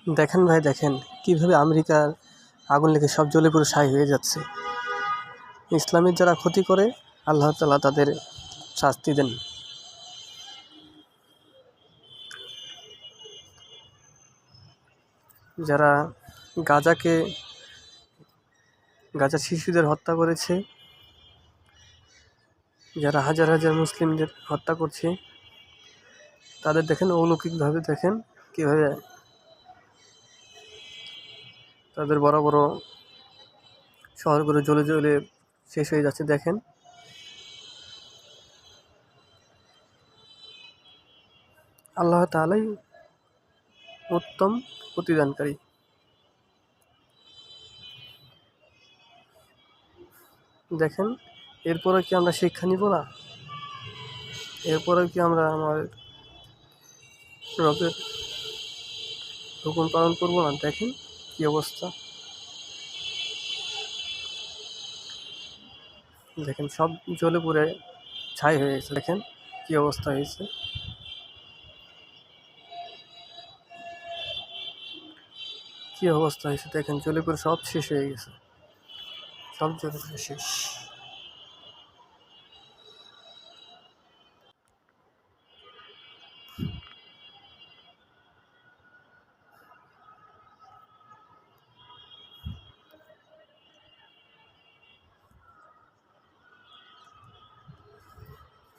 দেখেন ভাই, দেখেন কিভাবে আমেরিকার আগুন লেগে সব জ্বলে পুরো ছাই হয়ে যাচ্ছে। ইসলামের যারা ক্ষতি করে আল্লাহ তাআলা তাদের শাস্তি দেন। যারা গাজার শিশুদের হত্যা করেছে, যারা হাজার হাজার মুসলিমদের হত্যা করছে, তাদের দেখেন অলৌকিকভাবে দেখেন কীভাবে তাদের বড় বড় শহরগুলো জ্বলে জ্বলে শেষ হয়ে যাচ্ছে। দেখেন আল্লাহ তাআলাই উত্তম প্রতিদানকারী। দেখেন এরপরে কি আমরা শিক্ষা নিব না? এরপরে কি আমরা আমার রবের হুকুম পালন করব না? দেখেন কি অবস্থা, দেখেন সব জ্বলে পুড়ে ছাই হয়ে গেছে। দেখেন কি অবস্থা হয়েছে, কি অবস্থা হয়েছে দেখেন, জ্বলে পুড়ে সব শেষ হয়ে গেছে, সব জ্বলে পুড়ে শেষ।